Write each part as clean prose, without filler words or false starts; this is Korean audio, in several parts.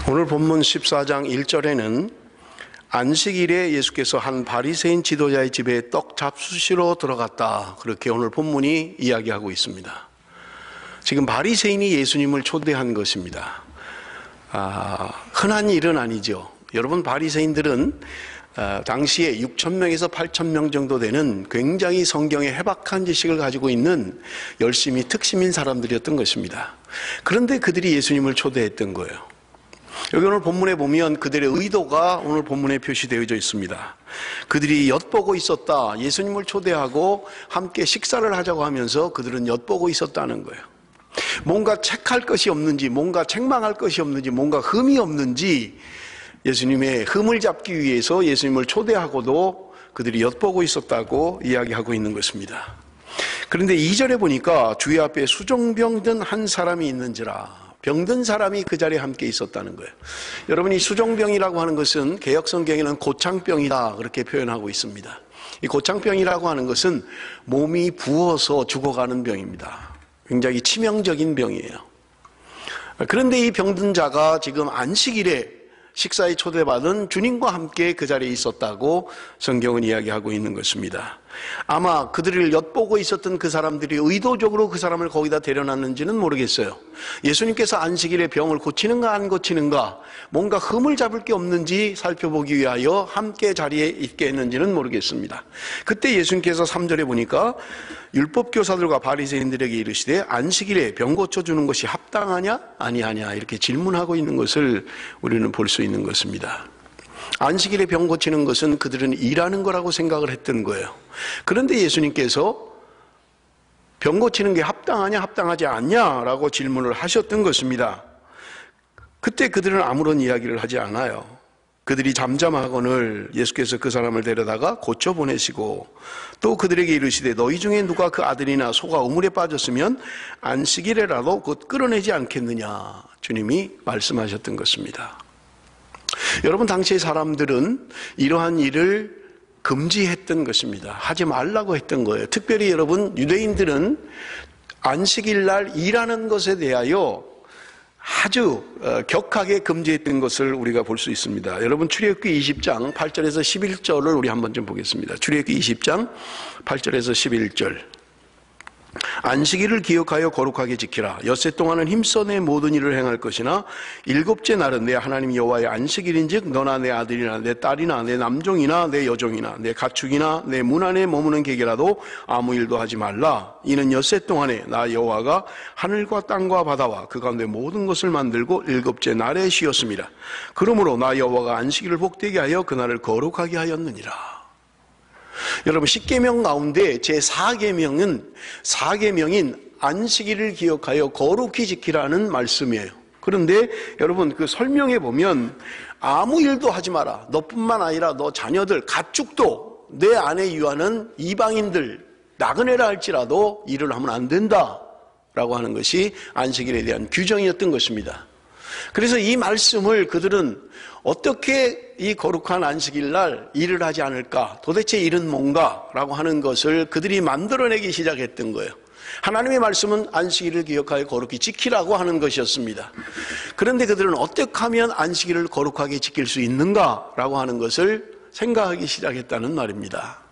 오늘 본문 14장 1절에는 안식일에 예수께서 한 바리새인 지도자의 집에 떡 잡수시러 들어갔다, 그렇게 오늘 본문이 이야기하고 있습니다. 지금 바리새인이 예수님을 초대한 것입니다. 흔한 일은 아니죠. 여러분, 바리새인들은 당시에 6,000명에서 8,000명 정도 되는 굉장히 성경에 해박한 지식을 가지고 있는 열심히 특심인 사람들이었던 것입니다. 그런데 그들이 예수님을 초대했던 거예요. 여기 오늘 본문에 보면 그들의 의도가 오늘 본문에 표시되어 있습니다. 그들이 엿보고 있었다. 예수님을 초대하고 함께 식사를 하자고 하면서 그들은 엿보고 있었다는 거예요. 뭔가 책할 것이 없는지, 뭔가 책망할 것이 없는지, 뭔가 흠이 없는지 예수님의 흠을 잡기 위해서 예수님을 초대하고도 그들이 엿보고 있었다고 이야기하고 있는 것입니다. 그런데 2절에 보니까 주의 앞에 수종병든 한 사람이 있는지라, 병든 사람이 그 자리에 함께 있었다는 거예요. 여러분, 이 수종병이라고 하는 것은 개역성경에는 고창병이다, 그렇게 표현하고 있습니다. 이 고창병이라고 하는 것은 몸이 부어서 죽어가는 병입니다. 굉장히 치명적인 병이에요. 그런데 이 병든 자가 지금 안식일에 식사에 초대받은 주님과 함께 그 자리에 있었다고 성경은 이야기하고 있는 것입니다. 아마 그들을 엿보고 있었던 그 사람들이 의도적으로 그 사람을 거기다 데려놨는지는 모르겠어요. 예수님께서 안식일에 병을 고치는가 안 고치는가, 뭔가 흠을 잡을 게 없는지 살펴보기 위하여 함께 자리에 있게 했는지는 모르겠습니다. 그때 예수님께서 3절에 보니까 율법교사들과 바리새인들에게 이르시되 안식일에 병 고쳐주는 것이 합당하냐 아니하냐, 이렇게 질문하고 있는 것을 우리는 볼 수 있는 것입니다. 안식일에 병 고치는 것은 그들은 일하는 거라고 생각을 했던 거예요. 그런데 예수님께서 병 고치는 게 합당하냐 합당하지 않냐라고 질문을 하셨던 것입니다. 그때 그들은 아무런 이야기를 하지 않아요. 그들이 잠잠하거늘 예수께서 그 사람을 데려다가 고쳐 보내시고, 또 그들에게 이르시되 너희 중에 누가 그 아들이나 소가 우물에 빠졌으면 안식일에라도 곧 끌어내지 않겠느냐, 주님이 말씀하셨던 것입니다. 여러분, 당시의 사람들은 이러한 일을 금지했던 것입니다. 하지 말라고 했던 거예요. 특별히 여러분, 유대인들은 안식일 날 일하는 것에 대하여 아주 격하게 금지했던 것을 우리가 볼 수 있습니다. 여러분, 출애굽기 20장 8절에서 11절을 우리 한번 좀 보겠습니다. 출애굽기 20장 8절에서 11절. 안식일을 기억하여 거룩하게 지키라. 엿새 동안은 힘써 내 모든 일을 행할 것이나 일곱째 날은 내 하나님 여호와의 안식일인즉 너나 내 아들이나 내 딸이나 내 남종이나 내 여종이나 내 가축이나 내 문 안에 머무는 개개라도 아무 일도 하지 말라. 이는 엿새 동안에 나 여호와가 하늘과 땅과 바다와 그 가운데 모든 것을 만들고 일곱째 날에 쉬었음이라. 그러므로 나 여호와가 안식일을 복되게 하여 그날을 거룩하게 하였느니라. 여러분, 10계명 가운데 제4계명은 4계명인 안식일을 기억하여 거룩히 지키라는 말씀이에요. 그런데 여러분, 그 설명해 보면 아무 일도 하지 마라. 너뿐만 아니라 너 자녀들, 가축도 내 안에 유하는 이방인들, 나그네라 할지라도 일을 하면 안 된다 라고 하는 것이 안식일에 대한 규정이었던 것입니다. 그래서 이 말씀을 그들은 어떻게 이 거룩한 안식일 날 일을 하지 않을까, 도대체 일은 뭔가 라고 하는 것을 그들이 만들어내기 시작했던 거예요. 하나님의 말씀은 안식일을 기억하여 거룩히 지키라고 하는 것이었습니다. 그런데 그들은 어떻게 하면 안식일을 거룩하게 지킬 수 있는가 라고 하는 것을 생각하기 시작했다는 말입니다.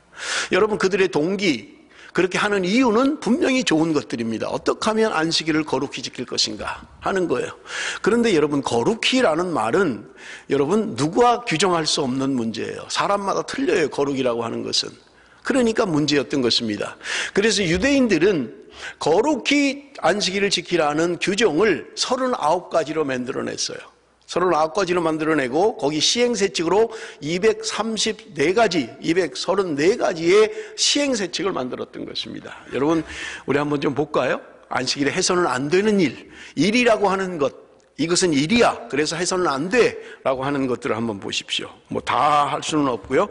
여러분, 그들의 동기, 그렇게 하는 이유는 분명히 좋은 것들입니다. 어떻게 하면 안식일을 거룩히 지킬 것인가 하는 거예요. 그런데 여러분, 거룩히라는 말은 여러분 누구와 규정할 수 없는 문제예요. 사람마다 틀려요, 거룩이라고 하는 것은. 그러니까 문제였던 것입니다. 그래서 유대인들은 거룩히 안식일을 지키라는 규정을 39가지로 만들어냈어요. 39가지로 만들어내고 거기 시행세칙으로 234가지, 234가지의 시행세칙을 만들었던 것입니다. 여러분, 우리 한번 좀 볼까요? 안식일에 해서는 안 되는 일이라고 하는 것, 이것은 일이야, 그래서 해서는 안 돼 라고 하는 것들을 한번 보십시오. 뭐 다 할 수는 없고요.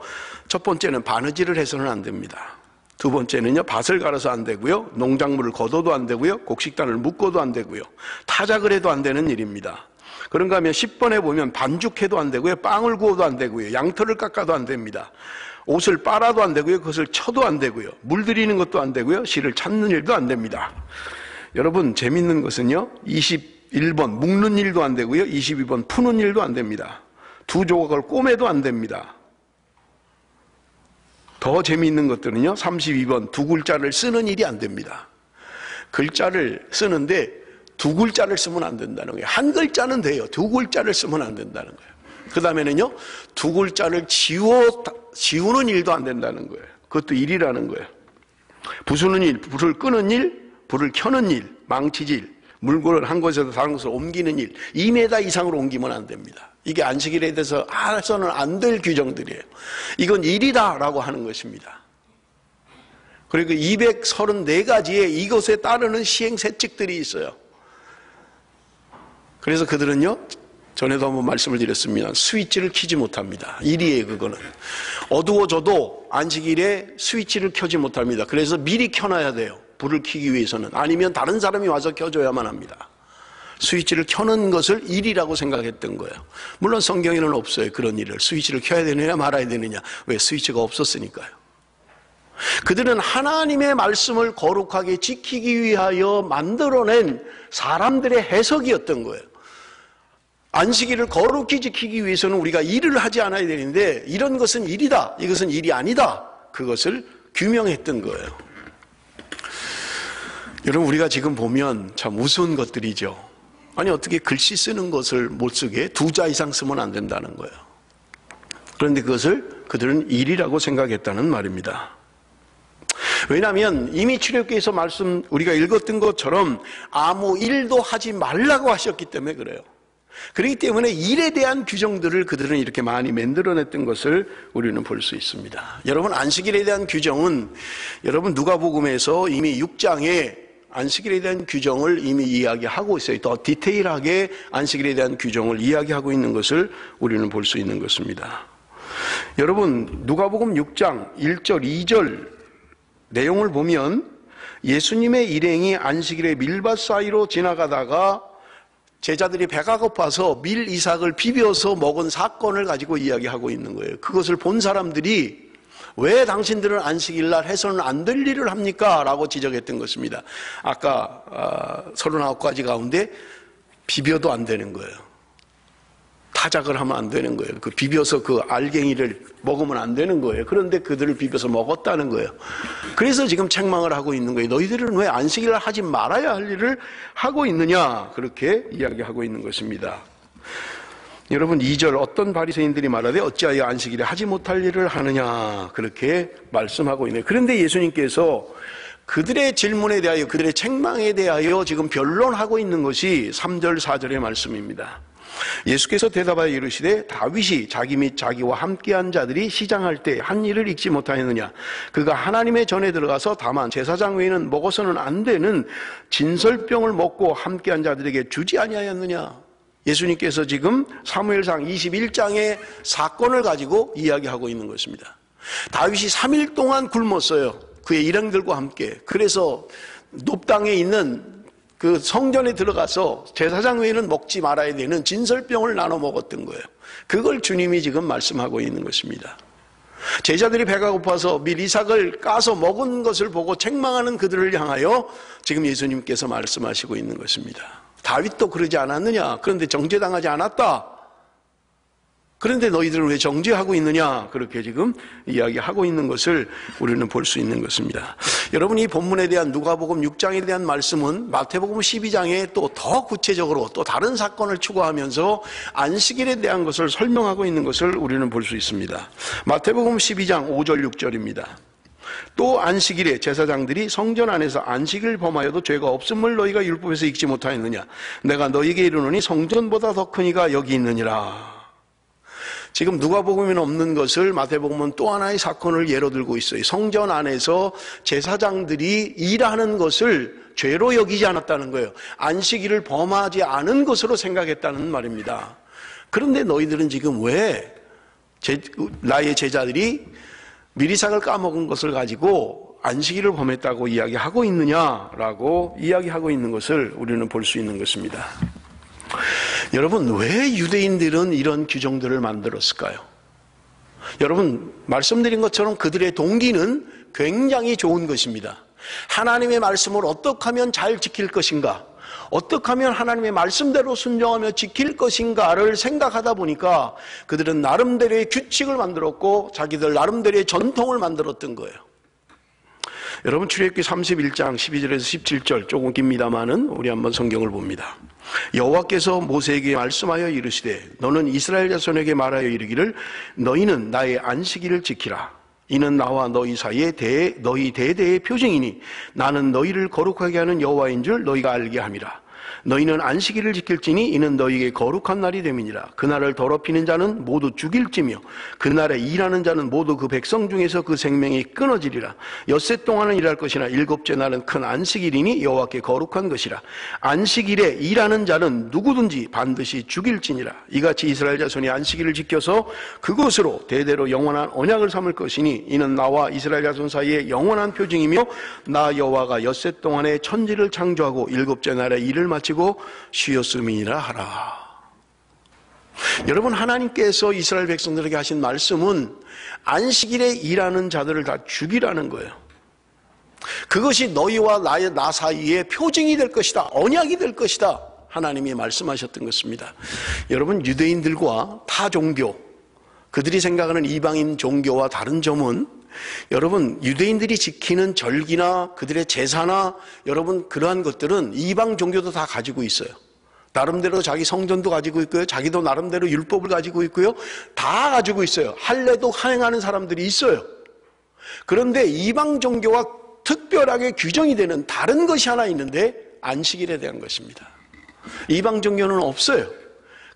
첫 번째는 바느질을 해서는 안 됩니다. 두 번째는요, 밭을 갈아서 안 되고요, 농작물을 걷어도 안 되고요, 곡식단을 묶어도 안 되고요, 타작을 해도 안 되는 일입니다. 그런가 하면 10번에 보면 반죽해도 안 되고요, 빵을 구워도 안 되고요, 양털을 깎아도 안 됩니다. 옷을 빨아도 안 되고요, 그것을 쳐도 안 되고요, 물들이는 것도 안 되고요, 실을 찾는 일도 안 됩니다. 여러분, 재밌는 것은요, 21번 묶는 일도 안 되고요. 22번 푸는 일도 안 됩니다. 두 조각을 꼬매도 안 됩니다. 더 재미있는 것들은요. 32번 두 글자를 쓰는 일이 안 됩니다. 글자를 쓰는데 두 글자를 쓰면 안 된다는 거예요. 한 글자는 돼요. 두 글자를 쓰면 안 된다는 거예요. 그 다음에는요. 두 글자를 지우는 일도 안 된다는 거예요. 그것도 일이라는 거예요. 부수는 일, 불을 끄는 일, 불을 켜는 일, 망치질, 물건을 한 곳에서 다른 곳으로 옮기는 일, 2m 이상으로 옮기면 안 됩니다. 이게 안식일에 대해서 해서는 안 될 규정들이에요. 이건 일이다라고 하는 것입니다. 그리고 234가지의 이것에 따르는 시행세칙들이 있어요. 그래서 그들은요, 전에도 한번 말씀을 드렸습니다. 스위치를 켜지 못합니다. 일이에요, 그거는. 어두워져도 안식일에 스위치를 켜지 못합니다. 그래서 미리 켜놔야 돼요. 불을 켜기 위해서는. 아니면 다른 사람이 와서 켜줘야만 합니다. 스위치를 켜는 것을 일이라고 생각했던 거예요. 물론 성경에는 없어요. 그런 일을. 스위치를 켜야 되느냐 말아야 되느냐. 왜? 스위치가 없었으니까요. 그들은 하나님의 말씀을 거룩하게 지키기 위하여 만들어낸 사람들의 해석이었던 거예요. 안식일을 거룩히 지키기 위해서는 우리가 일을 하지 않아야 되는데 이런 것은 일이다, 이것은 일이 아니다, 그것을 규명했던 거예요. 여러분, 우리가 지금 보면 참 우스운 것들이죠. 아니, 어떻게 글씨 쓰는 것을 못 쓰게 2자 이상 쓰면 안 된다는 거예요. 그런데 그것을 그들은 일이라고 생각했다는 말입니다. 왜냐하면 이미 출애굽기에서 말씀 우리가 읽었던 것처럼 아무 일도 하지 말라고 하셨기 때문에 그래요. 그렇기 때문에 일에 대한 규정들을 그들은 이렇게 많이 만들어냈던 것을 우리는 볼 수 있습니다. 여러분, 안식일에 대한 규정은 여러분 누가복음에서 이미 6장에 안식일에 대한 규정을 이미 이야기하고 있어요. 더 디테일하게 안식일에 대한 규정을 이야기하고 있는 것을 우리는 볼 수 있는 것입니다. 여러분, 누가복음 6장 1절 2절 내용을 보면 예수님의 일행이 안식일에 밀밭 사이로 지나가다가 제자들이 배가 고파서 밀 이삭을 비벼서 먹은 사건을 가지고 이야기하고 있는 거예요. 그것을 본 사람들이 왜 당신들은 안식일날 해서는 안 될 일을 합니까? 라고 지적했던 것입니다. 아까 39가지 가운데 비벼도 안 되는 거예요. 타작을 하면 안 되는 거예요. 그 비벼서 그 알갱이를 먹으면 안 되는 거예요. 그런데 그들을 비벼서 먹었다는 거예요. 그래서 지금 책망을 하고 있는 거예요. 너희들은 왜 안식일을 하지 말아야 할 일을 하고 있느냐? 그렇게 이야기하고 있는 것입니다. 여러분, 2절 어떤 바리새인들이 말하되 어찌하여 안식일에 하지 못할 일을 하느냐? 그렇게 말씀하고 있네요. 그런데 예수님께서 그들의 질문에 대하여, 그들의 책망에 대하여 지금 변론하고 있는 것이 3절 4절의 말씀입니다. 예수께서 대답하여 이르시되 다윗이 자기 및 자기와 함께한 자들이 시장할 때 한 일을 잊지 못하였느냐? 그가 하나님의 전에 들어가서 다만 제사장 외에는 먹어서는 안 되는 진설병을 먹고 함께한 자들에게 주지 아니하였느냐? 예수님께서 지금 사무엘상 21장의 사건을 가지고 이야기하고 있는 것입니다. 다윗이 3일 동안 굶었어요. 그의 일행들과 함께. 그래서 높당에 있는 그 성전에 들어가서 제사장 외에는 먹지 말아야 되는 진설병을 나눠 먹었던 거예요. 그걸 주님이 지금 말씀하고 있는 것입니다. 제자들이 배가 고파서 밀 이삭을 까서 먹은 것을 보고 책망하는 그들을 향하여 지금 예수님께서 말씀하시고 있는 것입니다. 다윗도 그러지 않았느냐? 그런데 정죄당하지 않았다. 그런데 너희들은 왜 정죄하고 있느냐? 그렇게 지금 이야기하고 있는 것을 우리는 볼 수 있는 것입니다. 여러분, 이 본문에 대한 누가복음 6장에 대한 말씀은 마태복음 12장에 또 더 구체적으로 또 다른 사건을 추구하면서 안식일에 대한 것을 설명하고 있는 것을 우리는 볼 수 있습니다. 마태복음 12장 5절 6절입니다. 또 안식일에 제사장들이 성전 안에서 안식을 범하여도 죄가 없음을 너희가 율법에서 읽지 못하였느냐? 내가 너희에게 이르노니 성전보다 더 큰 이가 여기 있느니라. 지금 누가복음에는 없는 것을 마태복음은 또 하나의 사건을 예로 들고 있어요. 성전 안에서 제사장들이 일하는 것을 죄로 여기지 않았다는 거예요. 안식일을 범하지 않은 것으로 생각했다는 말입니다. 그런데 너희들은 지금 왜 나의 제자들이 밀이삭을 까먹은 것을 가지고 안식일을 범했다고 이야기하고 있느냐라고 이야기하고 있는 것을 우리는 볼 수 있는 것입니다. 여러분, 왜 유대인들은 이런 규정들을 만들었을까요? 여러분, 말씀드린 것처럼 그들의 동기는 굉장히 좋은 것입니다. 하나님의 말씀을 어떻게 하면 잘 지킬 것인가? 어떻게 하면 하나님의 말씀대로 순종하며 지킬 것인가를 생각하다 보니까 그들은 나름대로의 규칙을 만들었고 자기들 나름대로의 전통을 만들었던 거예요. 여러분, 출애굽기 31장 12절에서 17절, 조금 깁니다마는 우리 한번 성경을 봅니다. 여호와께서 모세에게 말씀하여 이르시되 너는 이스라엘 자손에게 말하여 이르기를 너희는 나의 안식일을 지키라. 이는 나와 너희 사이에 너희 대대의 표징이니 나는 너희를 거룩하게 하는 여호와인 줄 너희가 알게 함이라. 너희는 안식일을 지킬지니 이는 너희에게 거룩한 날이 됨이니라. 그날을 더럽히는 자는 모두 죽일지며 그날에 일하는 자는 모두 그 백성 중에서 그 생명이 끊어지리라. 엿새 동안은 일할 것이나 일곱째 날은 큰 안식일이니 여호와께 거룩한 것이라. 안식일에 일하는 자는 누구든지 반드시 죽일지니라. 이같이 이스라엘 자손이 안식일을 지켜서 그것으로 대대로 영원한 언약을 삼을 것이니 이는 나와 이스라엘 자손 사이에 영원한 표징이며 나 여호와가 엿새 동안에 천지를 창조하고 일곱째 날에 일을 마치고 쉬었음이니라 하라. 여러분, 하나님께서 이스라엘 백성들에게 하신 말씀은 안식일에 일하는 자들을 다 죽이라는 거예요. 그것이 너희와 나 사이에 표징이 될 것이다, 언약이 될 것이다, 하나님이 말씀하셨던 것입니다. 여러분, 유대인들과 타 종교, 그들이 생각하는 이방인 종교와 다른 점은 여러분, 유대인들이 지키는 절기나 그들의 제사나 여러분 그러한 것들은 이방 종교도 다 가지고 있어요. 나름대로 자기 성전도 가지고 있고요, 자기도 나름대로 율법을 가지고 있고요, 다 가지고 있어요. 할례도 행하는 사람들이 있어요. 그런데 이방 종교와 특별하게 규정이 되는 다른 것이 하나 있는데 안식일에 대한 것입니다. 이방 종교는 없어요.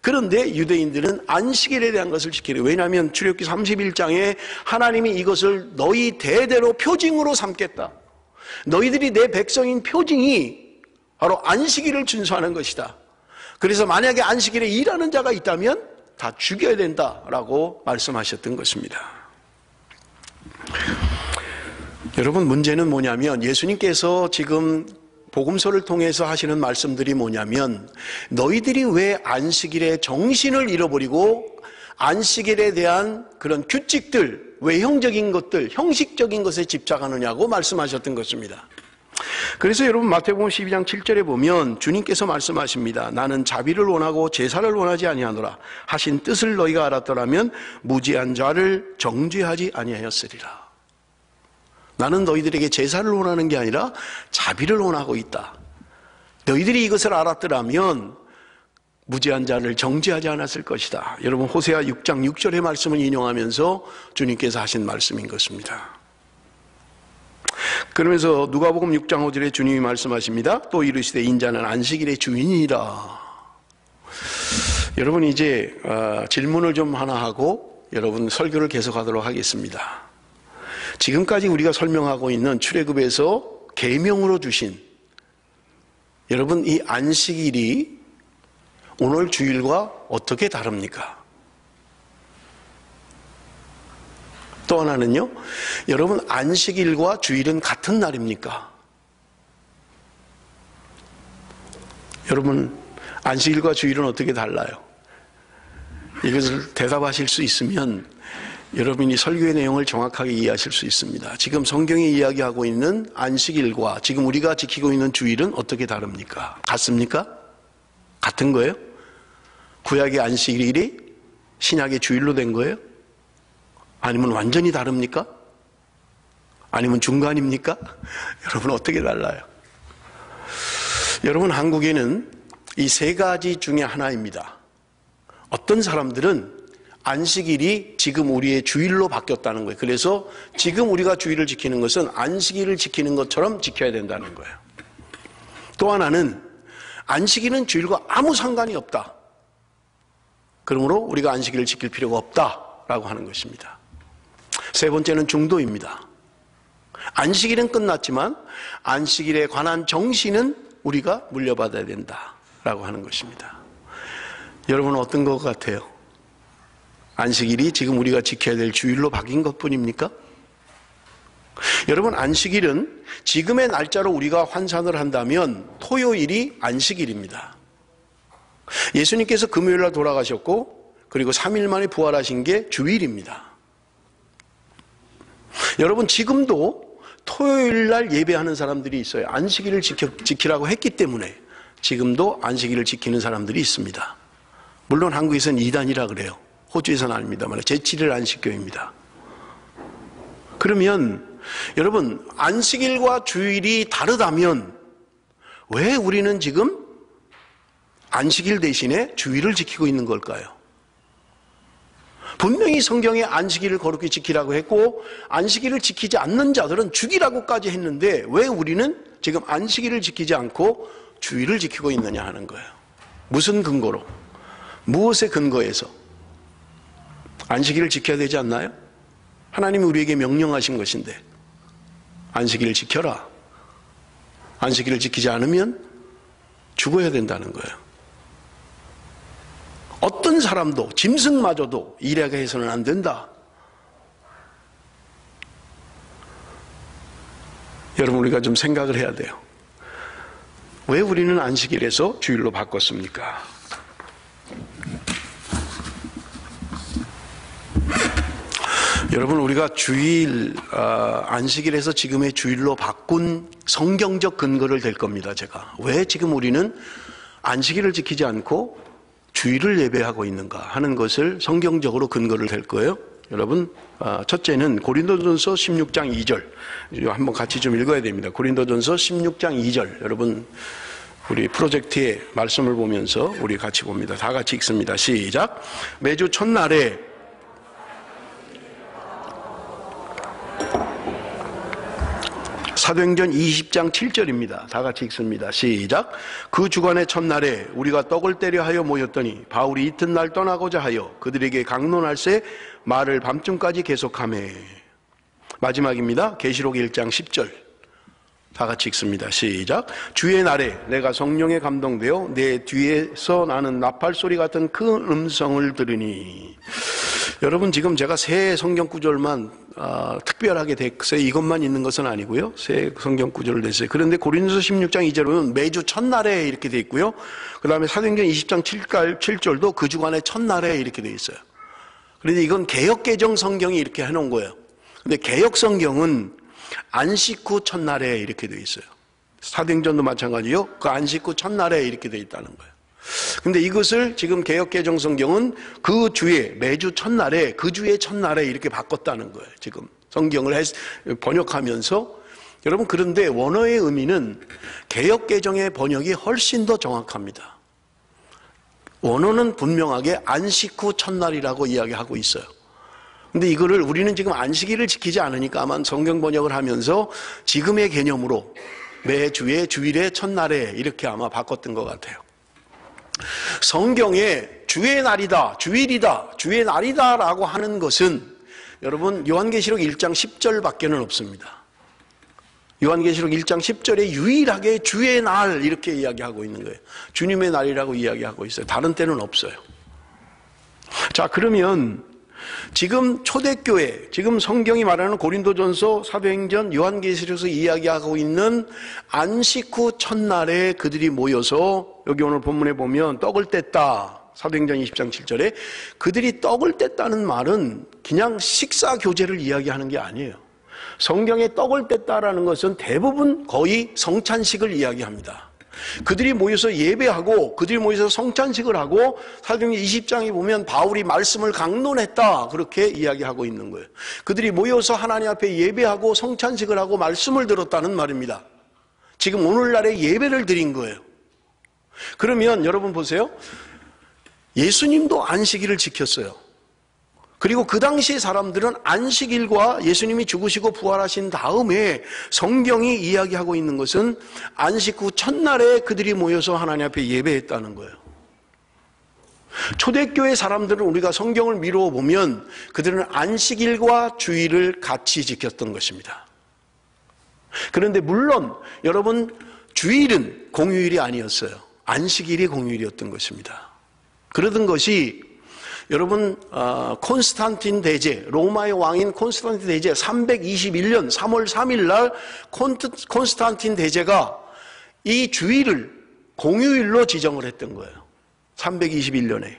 그런데 유대인들은 안식일에 대한 것을 지키래요. 왜냐하면 출애굽기 31장에 하나님이 이것을 너희 대대로 표징으로 삼겠다. 너희들이 내 백성인 표징이 바로 안식일을 준수하는 것이다. 그래서 만약에 안식일에 일하는 자가 있다면 다 죽여야 된다라고 말씀하셨던 것입니다. 여러분, 문제는 뭐냐면 예수님께서 지금 복음서를 통해서 하시는 말씀들이 뭐냐면 너희들이 왜 안식일의 정신을 잃어버리고 안식일에 대한 그런 규칙들, 외형적인 것들, 형식적인 것에 집착하느냐고 말씀하셨던 것입니다. 그래서 여러분, 마태복음 12장 7절에 보면 주님께서 말씀하십니다. 나는 자비를 원하고 제사를 원하지 아니하노라 하신 뜻을 너희가 알았더라면 무지한 자를 정죄하지 아니하였으리라. 나는 너희들에게 제사를 원하는 게 아니라 자비를 원하고 있다. 너희들이 이것을 알았더라면 무지한 자를 정죄하지 않았을 것이다. 여러분, 호세아 6장 6절의 말씀을 인용하면서 주님께서 하신 말씀인 것입니다. 그러면서 누가복음 6장 5절에 주님이 말씀하십니다. 또 이르시되 인자는 안식일의 주인이라. 여러분, 이제 질문을 좀 하나 하고 여러분 설교를 계속하도록 하겠습니다. 지금까지 우리가 설명하고 있는 출애굽에서 계명으로 주신 여러분, 이 안식일이 오늘 주일과 어떻게 다릅니까? 또 하나는요, 여러분, 안식일과 주일은 같은 날입니까? 여러분, 안식일과 주일은 어떻게 달라요? 이것을 대답하실 수 있으면 여러분이 설교의 내용을 정확하게 이해하실 수 있습니다. 지금 성경이 이야기하고 있는 안식일과 지금 우리가 지키고 있는 주일은 어떻게 다릅니까? 같습니까? 같은 거예요? 구약의 안식일이 신약의 주일로 된 거예요? 아니면 완전히 다릅니까? 아니면 중간입니까? 여러분, 어떻게 달라요? 여러분, 한국에는 이 세 가지 중에 하나입니다. 어떤 사람들은 안식일이 지금 우리의 주일로 바뀌었다는 거예요. 그래서 지금 우리가 주일을 지키는 것은 안식일을 지키는 것처럼 지켜야 된다는 거예요. 또 하나는 안식일은 주일과 아무 상관이 없다. 그러므로 우리가 안식일을 지킬 필요가 없다라고 하는 것입니다. 세 번째는 중도입니다. 안식일은 끝났지만 안식일에 관한 정신은 우리가 물려받아야 된다라고 하는 것입니다. 여러분은 어떤 것 같아요? 안식일이 지금 우리가 지켜야 될 주일로 바뀐 것뿐입니까? 여러분, 안식일은 지금의 날짜로 우리가 환산을 한다면 토요일이 안식일입니다. 예수님께서 금요일날 돌아가셨고 그리고 3일 만에 부활하신 게 주일입니다. 여러분, 지금도 토요일날 예배하는 사람들이 있어요. 안식일을 지키라고 했기 때문에 지금도 안식일을 지키는 사람들이 있습니다. 물론 한국에서는 이단이라 그래요. 호주에서는 아닙니다만 제7일 안식교입니다. 그러면 여러분, 안식일과 주일이 다르다면 왜 우리는 지금 안식일 대신에 주일을 지키고 있는 걸까요? 분명히 성경에 안식일을 거룩히 지키라고 했고 안식일을 지키지 않는 자들은 죽이라고까지 했는데 왜 우리는 지금 안식일을 지키지 않고 주일을 지키고 있느냐 하는 거예요. 무슨 근거로? 무엇에 근거해서? 안식일을 지켜야 되지 않나요? 하나님이 우리에게 명령하신 것인데 안식일을 지켜라. 안식일을 지키지 않으면 죽어야 된다는 거예요. 어떤 사람도 짐승마저도 일하게 해서는 안 된다. 여러분, 우리가 좀 생각을 해야 돼요. 왜 우리는 안식일에서 주일로 바꿨습니까? 여러분, 우리가 주일, 안식일에서 지금의 주일로 바꾼 성경적 근거를 댈 겁니다, 제가. 왜 지금 우리는 안식일을 지키지 않고 주일을 예배하고 있는가 하는 것을 성경적으로 근거를 댈 거예요. 여러분, 첫째는 고린도전서 16장 2절. 한번 같이 좀 읽어야 됩니다. 고린도전서 16장 2절. 여러분, 우리 프로젝트의 말씀을 보면서 우리 같이 봅니다. 다 같이 읽습니다. 시작. 매주 첫날에 사도행전 20장 7절입니다. 다 같이 읽습니다. 시작. 그 주간의 첫날에 우리가 떡을 떼려 하여 모였더니 바울이 이튿날 떠나고자 하여 그들에게 강론할새 말을 밤중까지 계속하매. 마지막입니다. 계시록 1장 10절. 다 같이 읽습니다. 시작. 주의 날에 내가 성령에 감동되어 내 뒤에서 나는 나팔 소리 같은 큰 음성을 들으니. 여러분, 지금 제가 새 성경 구절만 특별하게 됐어요. 이것만 있는 것은 아니고요. 새 성경 구절을 냈어요. 그런데 고린도서 16장 2절은 매주 첫날에 이렇게 돼 있고요. 그 다음에 사도행전 20장 7절도 그 주간의 첫날에 이렇게 돼 있어요. 그런데 이건 개역개정 성경이 이렇게 해놓은 거예요. 근데 개역 성경은 안식 후 첫날에 이렇게 돼 있어요. 사도행전도 마찬가지요. 그 안식 후 첫날에 이렇게 돼 있다는 거예요. 근데 이것을 지금 개역개정 성경은 그 주에, 매주 첫날에, 그 주의 첫날에 이렇게 바꿨다는 거예요. 지금 성경을 번역하면서. 여러분, 그런데 원어의 의미는 개역개정의 번역이 훨씬 더 정확합니다. 원어는 분명하게 안식 후 첫날이라고 이야기하고 있어요. 근데 이거를 우리는 지금 안식일을 지키지 않으니까 아마 성경 번역을 하면서 지금의 개념으로 매주의 주일의 첫날에 이렇게 아마 바꿨던 것 같아요. 성경에 주의 날이다, 주일이다, 주의 날이다 라고 하는 것은 여러분 요한계시록 1장 10절밖에는 없습니다. 요한계시록 1장 10절에 유일하게 주의 날 이렇게 이야기하고 있는 거예요. 주님의 날이라고 이야기하고 있어요. 다른 때는 없어요. 자, 그러면 지금 초대교회, 지금 성경이 말하는 고린도전서, 사도행전, 요한계시록에서 이야기하고 있는 안식 후 첫날에 그들이 모여서 여기 오늘 본문에 보면 떡을 뗐다. 사도행전 20장 7절에 그들이 떡을 뗐다는 말은 그냥 식사 교제를 이야기하는 게 아니에요. 성경에 떡을 뗐다라는 것은 대부분 거의 성찬식을 이야기합니다. 그들이 모여서 예배하고 그들이 모여서 성찬식을 하고 사도행전 20장에 보면 바울이 말씀을 강론했다 그렇게 이야기하고 있는 거예요. 그들이 모여서 하나님 앞에 예배하고 성찬식을 하고 말씀을 들었다는 말입니다. 지금 오늘날의 예배를 드린 거예요. 그러면 여러분 보세요. 예수님도 안식일을 지켰어요. 그리고 그 당시 사람들은 안식일과 예수님이 죽으시고 부활하신 다음에 성경이 이야기하고 있는 것은 안식 후 첫날에 그들이 모여서 하나님 앞에 예배했다는 거예요. 초대교회 사람들은 우리가 성경을 미루어 보면 그들은 안식일과 주일을 같이 지켰던 것입니다. 그런데 물론 여러분 주일은 공휴일이 아니었어요. 안식일이 공휴일이었던 것입니다. 그러던 것이 여러분 콘스탄틴 대제, 로마의 왕인 콘스탄틴 대제 321년 3월 3일 날 콘스탄틴 대제가 이 주일을 공휴일로 지정을 했던 거예요. 321년에.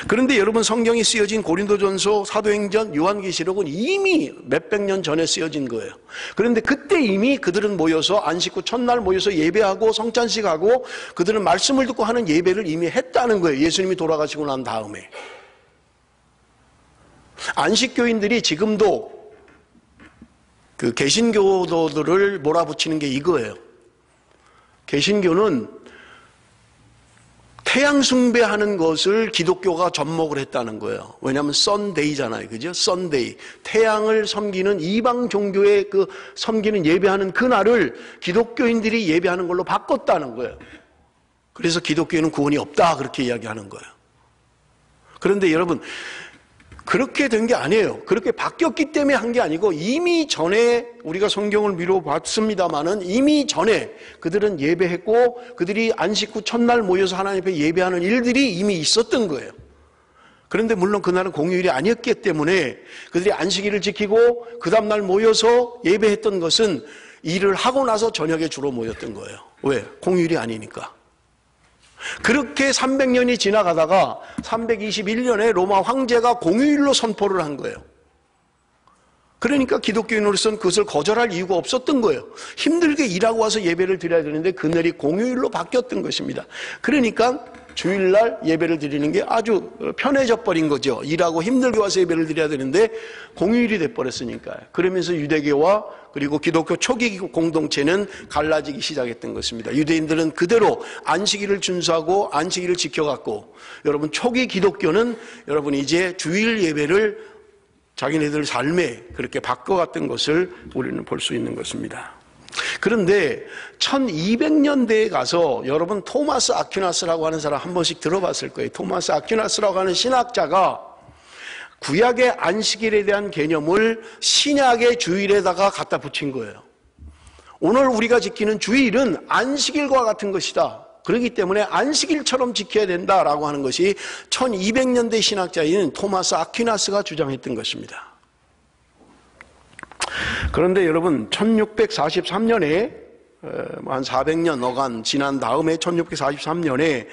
그런데 여러분, 성경이 쓰여진 고린도전서, 사도행전, 요한계시록은 이미 몇백 년 전에 쓰여진 거예요. 그런데 그때 이미 그들은 모여서 안식 후 첫날 모여서 예배하고 성찬식하고 그들은 말씀을 듣고 하는 예배를 이미 했다는 거예요. 예수님이 돌아가시고 난 다음에. 안식교인들이 지금도 그 개신교도들을 몰아붙이는 게 이거예요. 개신교는 태양 숭배하는 것을 기독교가 접목을 했다는 거예요. 왜냐하면 썬데이잖아요. 그죠? 썬데이. 태양을 섬기는 이방 종교의 그 섬기는 예배하는 그날을 기독교인들이 예배하는 걸로 바꿨다는 거예요. 그래서 기독교에는 구원이 없다, 그렇게 이야기하는 거예요. 그런데 여러분, 그렇게 된 게 아니에요. 그렇게 바뀌었기 때문에 한 게 아니고 이미 전에 우리가 성경을 미뤄봤습니다마는 이미 전에 그들은 예배했고 그들이 안식 후 첫날 모여서 하나님 앞에 예배하는 일들이 이미 있었던 거예요. 그런데 물론 그날은 공휴일이 아니었기 때문에 그들이 안식일을 지키고 그 다음날 모여서 예배했던 것은 일을 하고 나서 저녁에 주로 모였던 거예요. 왜? 공휴일이 아니니까. 그렇게 300년이 지나가다가 321년에 로마 황제가 공휴일로 선포를 한 거예요. 그러니까 기독교인으로서는 그것을 거절할 이유가 없었던 거예요. 힘들게 일하고 와서 예배를 드려야 되는데 그날이 공휴일로 바뀌었던 것입니다. 그러니까 주일날 예배를 드리는 게 아주 편해져 버린 거죠. 일하고 힘들게 와서 예배를 드려야 되는데 공휴일이 돼버렸으니까요. 그러면서 유대교와 그리고 기독교 초기 공동체는 갈라지기 시작했던 것입니다. 유대인들은 그대로 안식일을 준수하고 안식일을 지켜갔고, 여러분 초기 기독교는 여러분 이제 주일 예배를 자기네들 삶에 그렇게 바꿔갔던 것을 우리는 볼 수 있는 것입니다. 그런데 1200년대에 가서 여러분 토마스 아퀴나스라고 하는 사람 한 번씩 들어봤을 거예요. 토마스 아퀴나스라고 하는 신학자가 구약의 안식일에 대한 개념을 신약의 주일에다가 갖다 붙인 거예요. 오늘 우리가 지키는 주일은 안식일과 같은 것이다. 그렇기 때문에 안식일처럼 지켜야 된다라고 하는 것이 1200년대 신학자인 토마스 아퀴나스가 주장했던 것입니다. 그런데 여러분 1643년에 한 400년 어간 지난 다음에 1643년에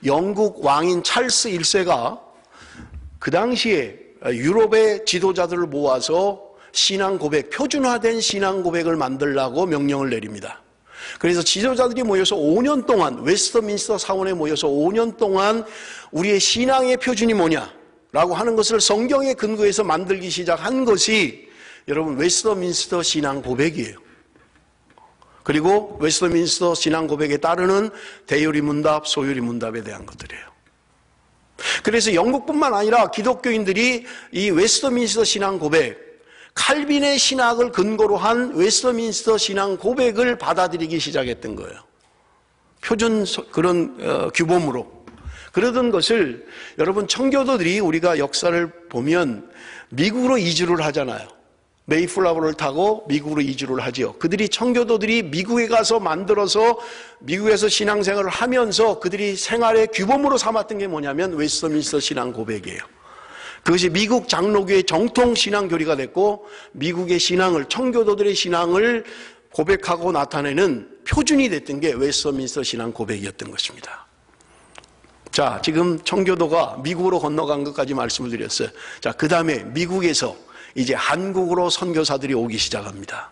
영국 왕인 찰스 1세가 그 당시에 유럽의 지도자들을 모아서 신앙 고백, 표준화된 신앙 고백을 만들라고 명령을 내립니다. 그래서 지도자들이 모여서 5년 동안 웨스트민스터 사원에 모여서 5년 동안 우리의 신앙의 표준이 뭐냐라고 하는 것을 성경에 근거해서 만들기 시작한 것이 여러분 웨스트민스터 신앙 고백이에요. 그리고 웨스트민스터 신앙 고백에 따르는 대요리 문답, 소요리 문답에 대한 것들이에요. 그래서 영국뿐만 아니라 기독교인들이 이 웨스트민스터 신앙 고백, 칼빈의 신학을 근거로 한 웨스트민스터 신앙 고백을 받아들이기 시작했던 거예요. 표준 그런 규범으로. 그러던 것을 여러분 청교도들이 우리가 역사를 보면 미국으로 이주를 하잖아요. 메이플라워를 타고 미국으로 이주를 하지요. 그들이 청교도들이 미국에 가서 만들어서 미국에서 신앙생활을 하면서 그들이 생활의 규범으로 삼았던 게 뭐냐면 웨스트민스터 신앙 고백이에요. 그것이 미국 장로교의 정통 신앙 교리가 됐고 미국의 신앙을 청교도들의 신앙을 고백하고 나타내는 표준이 됐던 게 웨스트민스터 신앙 고백이었던 것입니다. 자, 지금 청교도가 미국으로 건너간 것까지 말씀을 드렸어요. 자, 그 다음에 미국에서 이제 한국으로 선교사들이 오기 시작합니다.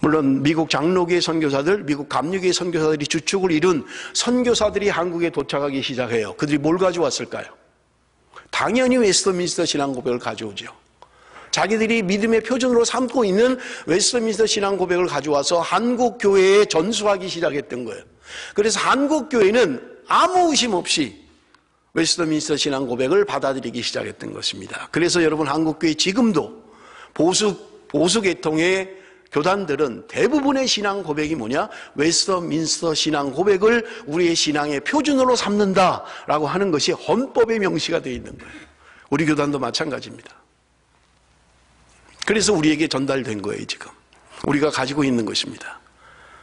물론 미국 장로교의 선교사들, 미국 감리교의 선교사들이 주축을 이룬 선교사들이 한국에 도착하기 시작해요. 그들이 뭘 가져왔을까요? 당연히 웨스트민스터 신앙 고백을 가져오죠. 자기들이 믿음의 표준으로 삼고 있는 웨스트민스터 신앙 고백을 가져와서 한국 교회에 전수하기 시작했던 거예요. 그래서 한국 교회는 아무 의심 없이 웨스트민스터 신앙 고백을 받아들이기 시작했던 것입니다. 그래서 여러분 한국교회 지금도 보수 계통의 교단들은 대부분의 신앙 고백이 뭐냐? 웨스트민스터 신앙 고백을 우리의 신앙의 표준으로 삼는다라고 하는 것이 헌법에 명시가 되어 있는 거예요. 우리 교단도 마찬가지입니다. 그래서 우리에게 전달된 거예요, 지금. 우리가 가지고 있는 것입니다.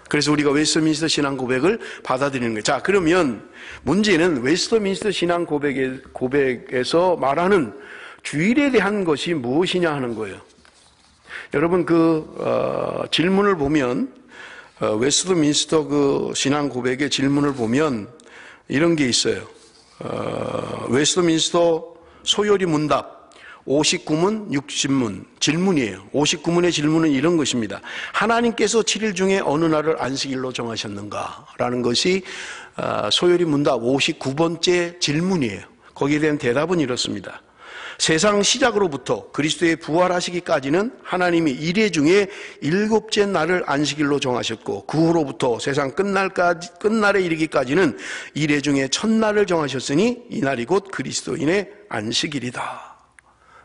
그래서 우리가 웨스트민스터 신앙 고백을 받아들이는 거예요. 자, 그러면 문제는 웨스트민스터 신앙 고백에서 말하는 주일에 대한 것이 무엇이냐 하는 거예요. 여러분 질문을 보면 웨스트민스터 그 신앙 고백의 질문을 보면 이런 게 있어요. 웨스트민스터 소요리 문답 59문 60문 질문이에요. 59문의 질문은 이런 것입니다. 하나님께서 7일 중에 어느 날을 안식일로 정하셨는가? 라는 것이 소요리 문답 59번째 질문이에요. 거기에 대한 대답은 이렇습니다. 세상 시작으로부터 그리스도의 부활하시기까지는 하나님이 이래 중에 7째 날을 안식일로 정하셨고 그 후로부터 세상 끝날에 이르기까지는 이래 중에 첫날을 정하셨으니 이 날이 곧 그리스도인의 안식일이다.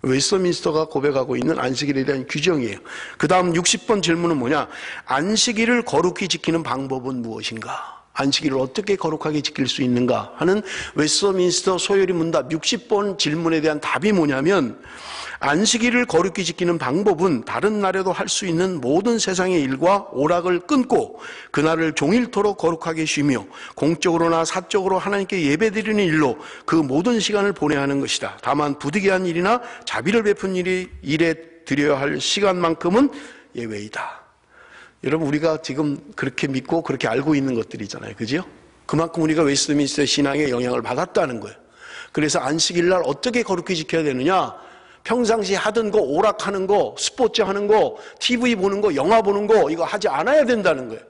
웨스트민스터가 고백하고 있는 안식일에 대한 규정이에요. 그 다음 60번 질문은 뭐냐? 안식일을 거룩히 지키는 방법은 무엇인가? 안식일을 어떻게 거룩하게 지킬 수 있는가 하는 웨스트민스터 소요리 문답 60번 질문에 대한 답이 뭐냐면, 안식일을 거룩히 지키는 방법은 다른 날에도 할 수 있는 모든 세상의 일과 오락을 끊고 그날을 종일토록 거룩하게 쉬며 공적으로나 사적으로 하나님께 예배드리는 일로 그 모든 시간을 보내야 하는 것이다. 다만 부득이한 일이나 자비를 베푼 일에 드려야 할 시간만큼은 예외이다. 여러분, 우리가 지금 그렇게 믿고 그렇게 알고 있는 것들이잖아요. 그죠? 그만큼 우리가 웨스트민스터 신앙의 영향을 받았다는 거예요. 그래서 안식일 날 어떻게 거룩히 지켜야 되느냐? 평상시 하던 거, 오락하는 거, 스포츠 하는 거, TV 보는 거, 영화 보는 거, 이거 하지 않아야 된다는 거예요.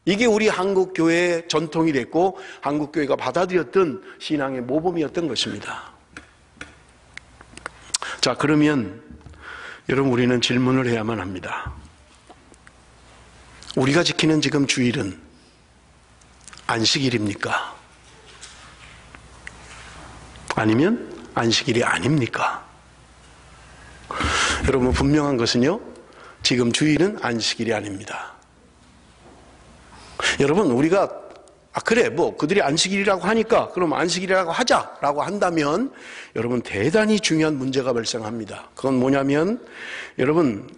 이게 우리 한국교회의 전통이 됐고 한국교회가 받아들였던 신앙의 모범이었던 것입니다. 자, 그러면 여러분, 우리는 질문을 해야만 합니다. 우리가 지키는 지금 주일은 안식일입니까? 아니면 안식일이 아닙니까? 여러분, 분명한 것은요, 지금 주일은 안식일이 아닙니다. 여러분, 우리가 그래, 그들이 안식일이라고 하니까 그럼 안식일이라고 하자라고 한다면 여러분, 대단히 중요한 문제가 발생합니다. 그건 뭐냐면, 여러분,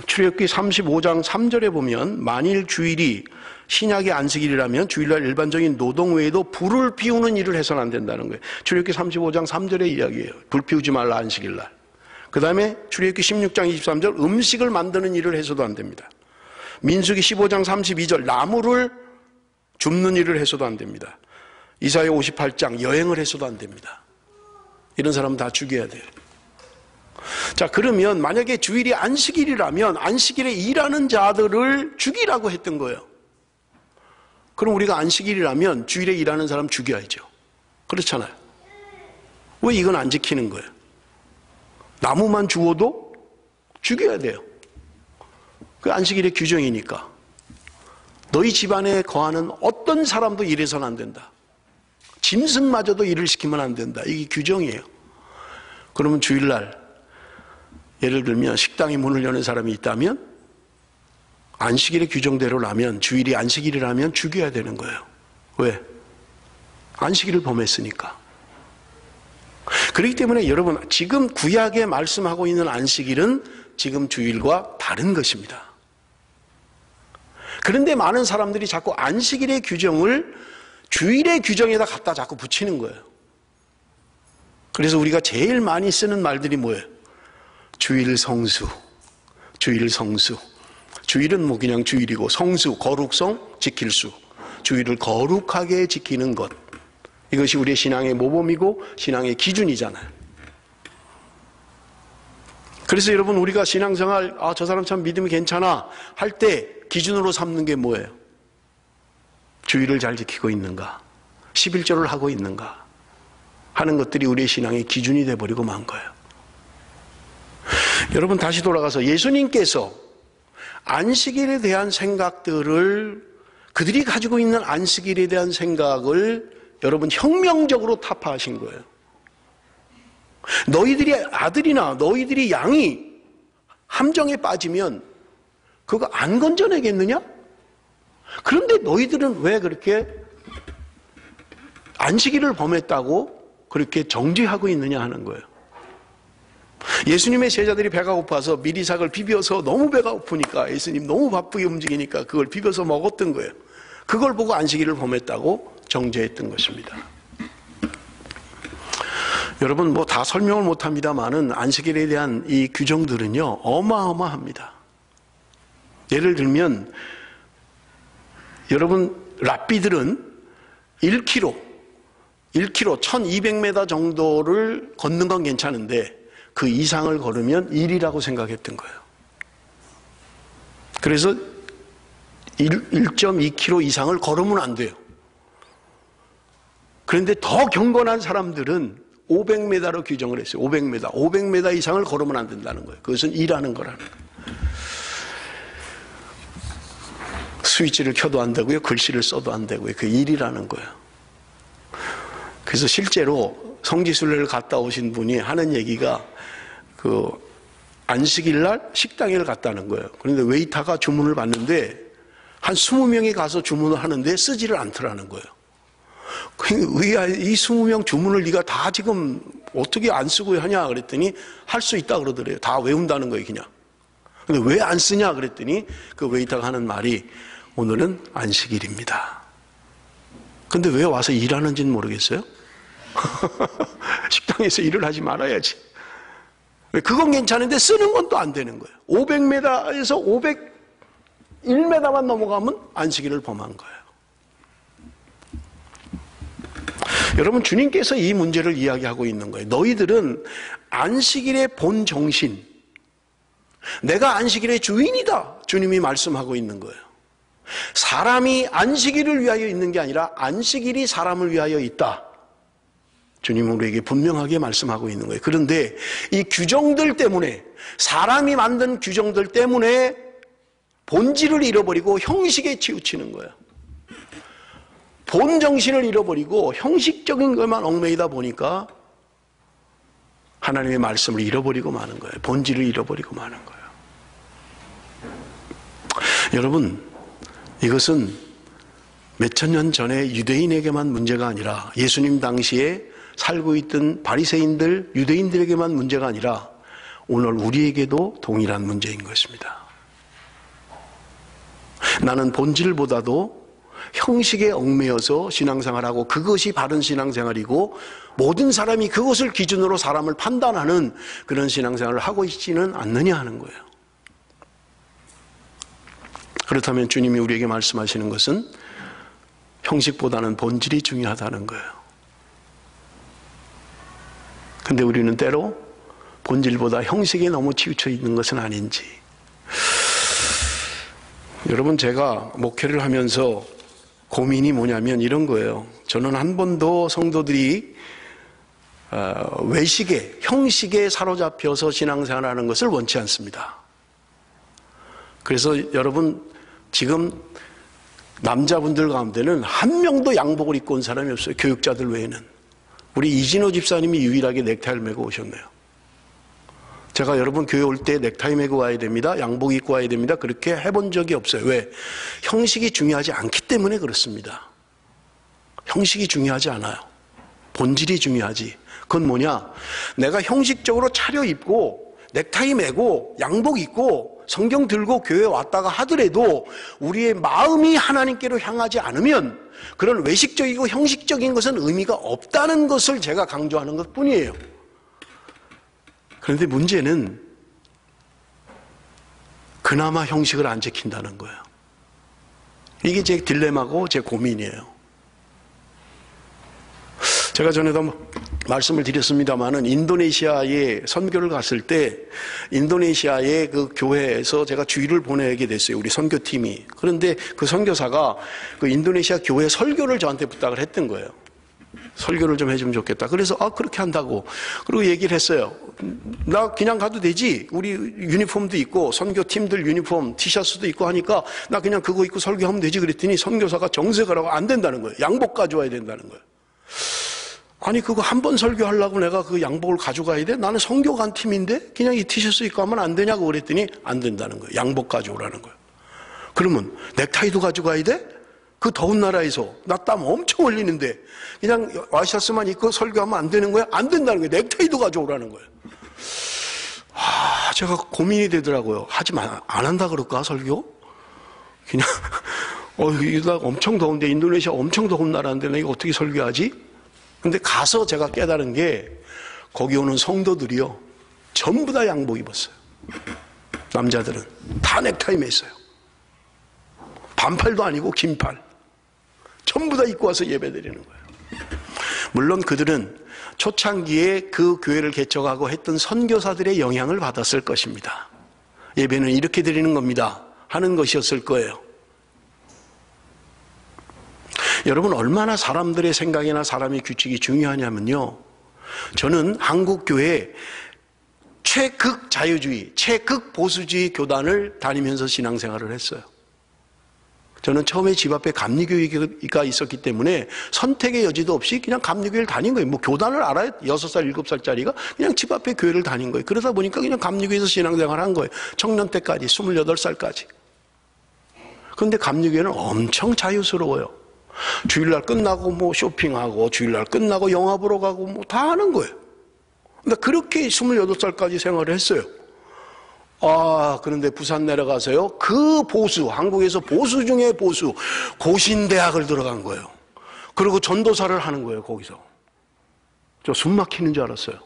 출애굽기 35장 3절에 보면 만일 주일이 신약의 안식일이라면 주일날 일반적인 노동 외에도 불을 피우는 일을 해서는 안 된다는 거예요. 출애굽기 35장 3절의 이야기예요. 불 피우지 말라, 안식일날. 그 다음에 출애굽기 16장 23절 음식을 만드는 일을 해서도 안 됩니다. 민수기 15장 32절 나무를 줍는 일을 해서도 안 됩니다. 이사야 58장 여행을 해서도 안 됩니다. 이런 사람은 다 죽여야 돼요. 자, 그러면 만약에 주일이 안식일이라면 안식일에 일하는 자들을 죽이라고 했던 거예요. 그럼 우리가 안식일이라면 주일에 일하는 사람 죽여야죠. 그렇잖아요. 왜 이건 안 지키는 거예요? 나무만 주워도 죽여야 돼요. 그 안식일의 규정이니까. 너희 집안에 거하는 어떤 사람도 일해서는 안 된다. 짐승마저도 일을 시키면 안 된다. 이게 규정이에요. 그러면 주일날 예를 들면 식당에 문을 여는 사람이 있다면 안식일의 규정대로라면 주일이 안식일이라면 죽여야 되는 거예요. 왜? 안식일을 범했으니까. 그렇기 때문에 여러분, 지금 구약에 말씀하고 있는 안식일은 지금 주일과 다른 것입니다. 그런데 많은 사람들이 자꾸 안식일의 규정을 주일의 규정에다 갖다 자꾸 붙이는 거예요. 그래서 우리가 제일 많이 쓰는 말들이 뭐예요? 주일 성수, 주일 성수. 주일은 그냥 주일이고, 성수, 거룩성, 지킬 수. 주일을 거룩하게 지키는 것. 이것이 우리의 신앙의 모범이고 신앙의 기준이잖아요. 그래서 여러분, 우리가 신앙생활, 저 사람 참 믿음이 괜찮아 할 때 기준으로 삼는 게 뭐예요? 주일을 잘 지키고 있는가? 11조를 하고 있는가? 하는 것들이 우리의 신앙의 기준이 돼버리고 만 거예요. 여러분, 다시 돌아가서 예수님께서 안식일에 대한 생각들을, 그들이 가지고 있는 안식일에 대한 생각을 여러분 혁명적으로 타파하신 거예요. 너희들이 아들이나 너희들이 양이 함정에 빠지면 그거 안 건져내겠느냐? 그런데 너희들은 왜 그렇게 안식일을 범했다고 그렇게 정죄하고 있느냐 하는 거예요. 예수님의 제자들이 배가 고파서 미리삭을 비벼서, 너무 배가 고프니까 예수님 너무 바쁘게 움직이니까 그걸 비벼서 먹었던 거예요. 그걸 보고 안식일을 범했다고 정죄했던 것입니다. 여러분, 다 설명을 못합니다만은 안식일에 대한 이 규정들은요 어마어마합니다. 예를 들면 여러분, 랍비들은 1km 1200m 정도를 걷는 건 괜찮은데 그 이상을 걸으면 일이라고 생각했던 거예요. 그래서 1.2km 이상을 걸으면 안 돼요. 그런데 더 경건한 사람들은 500m로 규정을 했어요. 500m 이상을 걸으면 안 된다는 거예요. 그것은 일하는 거라는 거예요. 스위치를 켜도 안 되고요. 글씨를 써도 안 되고요. 그 일이라는 거예요. 그래서 실제로 성지순례를 갔다 오신 분이 하는 얘기가 그 안식일 날 식당에 갔다는 거예요. 그런데 웨이터가 주문을 받는데 한 20명이 가서 주문을 하는데 쓰지를 않더라는 거예요. 이 20명 주문을 네가 다 지금 어떻게 안 쓰고 하냐 그랬더니 할 수 있다 그러더래요. 다 외운다는 거예요, 그냥. 근데 왜 안 쓰냐 그랬더니 그 웨이터가 하는 말이 오늘은 안식일입니다. 근데 왜 와서 일하는지는 모르겠어요? 식당에서 일을 하지 말아야지. 그건 괜찮은데 쓰는 건 또 안 되는 거예요. 500m에서 501m만 넘어가면 안식일을 범한 거예요. 여러분, 주님께서 이 문제를 이야기하고 있는 거예요. 너희들은 안식일의 본 정신, 내가 안식일의 주인이다, 주님이 말씀하고 있는 거예요. 사람이 안식일을 위하여 있는 게 아니라 안식일이 사람을 위하여 있다, 주님은 우리에게 분명하게 말씀하고 있는 거예요. 그런데 이 규정들 때문에, 사람이 만든 규정들 때문에 본질을 잃어버리고 형식에 치우치는 거예요. 본 정신을 잃어버리고 형식적인 것만 얽매이다 보니까 하나님의 말씀을 잃어버리고 마는 거예요. 본질을 잃어버리고 마는 거예요. 여러분, 이것은 몇천 년 전에 유대인에게만 문제가 아니라 예수님 당시에 살고 있던 바리새인들, 유대인들에게만 문제가 아니라 오늘 우리에게도 동일한 문제인 것입니다. 나는 본질보다도 형식에 얽매여서 신앙생활하고 그것이 바른 신앙생활이고 모든 사람이 그것을 기준으로 사람을 판단하는 그런 신앙생활을 하고 있지는 않느냐 하는 거예요. 그렇다면 주님이 우리에게 말씀하시는 것은 형식보다는 본질이 중요하다는 거예요. 근데 우리는 때로 본질보다 형식에 너무 치우쳐 있는 것은 아닌지. 여러분, 제가 목회를 하면서 고민이 뭐냐면 이런 거예요. 저는 한 번도 성도들이 외식에, 형식에 사로잡혀서 신앙생활하는 것을 원치 않습니다. 그래서 여러분, 지금 남자분들 가운데는 한 명도 양복을 입고 온 사람이 없어요. 교육자들 외에는. 우리 이진호 집사님이 유일하게 넥타이를 메고 오셨네요. 제가 여러분 교회 올 때 넥타이 메고 와야 됩니다, 양복 입고 와야 됩니다, 그렇게 해본 적이 없어요. 왜? 형식이 중요하지 않기 때문에 그렇습니다. 형식이 중요하지 않아요. 본질이 중요하지. 그건 뭐냐? 내가 형식적으로 차려입고 넥타이 메고 양복 입고 성경 들고 교회에 왔다가 하더라도 우리의 마음이 하나님께로 향하지 않으면 그런 외식적이고 형식적인 것은 의미가 없다는 것을 제가 강조하는 것뿐이에요. 그런데 문제는 그나마 형식을 안 지킨다는 거예요. 이게 제 딜레마고 제 고민이에요. 제가 전에도 말씀을 드렸습니다마는 인도네시아에 선교를 갔을 때 인도네시아의 그 교회에서 제가 주일을 보내게 됐어요. 우리 선교팀이. 그런데 그 선교사가 그 인도네시아 교회 설교를 저한테 부탁을 했던 거예요. 설교를 좀 해주면 좋겠다. 그래서 그렇게 한다고. 그리고 얘기를 했어요. 나 그냥 가도 되지. 우리 유니폼도 있고 선교팀들 유니폼 티셔츠도 있고 하니까 나 그냥 그거 입고 설교하면 되지. 그랬더니 선교사가 정색하라고 안 된다는 거예요. 양복 가져와야 된다는 거예요. 아니, 그거 한 번 설교하려고 내가 그 양복을 가져가야 돼? 나는 선교 간 팀인데 그냥 이 티셔츠 입고 하면 안 되냐고 그랬더니 안 된다는 거예요. 양복 가져오라는 거예요. 그러면 넥타이도 가져가야 돼? 그 더운 나라에서 나 땀 엄청 흘리는데 그냥 와이셔츠만 입고 설교하면 안 되는 거야? 안 된다는 거예요. 넥타이도 가져오라는 거예요. 제가 고민이 되더라고요. 하지만 안 한다 그럴까, 설교? 그냥 이거 엄청 더운데, 인도네시아 엄청 더운 나라인데 내가 어떻게 설교하지? 근데 가서 제가 깨달은 게 거기 오는 성도들이요, 전부 다 양복 입었어요. 남자들은 다 넥타이 맸어요. 반팔도 아니고 긴팔. 전부 다 입고 와서 예배드리는 거예요. 물론 그들은 초창기에 그 교회를 개척하고 했던 선교사들의 영향을 받았을 것입니다. 예배는 이렇게 드리는 겁니다 하는 것이었을 거예요. 여러분, 얼마나 사람들의 생각이나 사람의 규칙이 중요하냐면요, 저는 한국교회 최극 자유주의, 최극 보수주의 교단을 다니면서 신앙생활을 했어요. 저는 처음에 집 앞에 감리교회가 있었기 때문에 선택의 여지도 없이 그냥 감리교회를 다닌 거예요. 뭐 교단을 알아요? 6살, 7살짜리가 그냥 집 앞에 교회를 다닌 거예요. 그러다 보니까 그냥 감리교회에서 신앙생활을 한 거예요. 청년 때까지, 28살까지. 그런데 감리교회는 엄청 자유스러워요. 주일날 끝나고 뭐 쇼핑하고, 주일날 끝나고 영화 보러 가고 뭐 다 하는 거예요. 근데 그렇게 28살까지 생활을 했어요. 그런데 부산 내려가서요, 그 보수, 한국에서 보수 중에 보수, 고신대학을 들어간 거예요. 그리고 전도사를 하는 거예요, 거기서. 저 숨 막히는 줄 알았어요.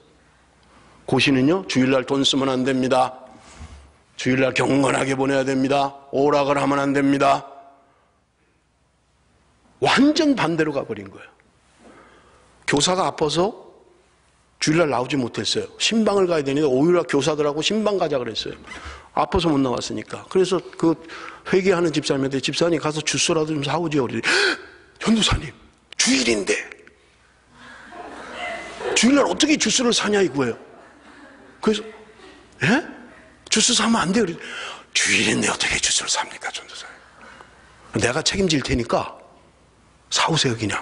고신은요, 주일날 돈 쓰면 안 됩니다. 주일날 경건하게 보내야 됩니다. 오락을 하면 안 됩니다. 완전 반대로 가버린 거예요. 교사가 아파서 주일날 나오지 못했어요. 신방을 가야 되는데 오히려 교사들하고 신방 가자 그랬어요. 아파서 못 나왔으니까. 그래서 그 회개하는 집사님한테, 집사님 가서 주스라도 좀 사오지요. 전도사님, 주일인데 주일날 어떻게 주스를 사냐 이거예요. 그래서 예? 주스 사면 안 돼요. 주일인데 어떻게 주스를 삽니까, 전도사님? 내가 책임질 테니까 사오세요. 그냥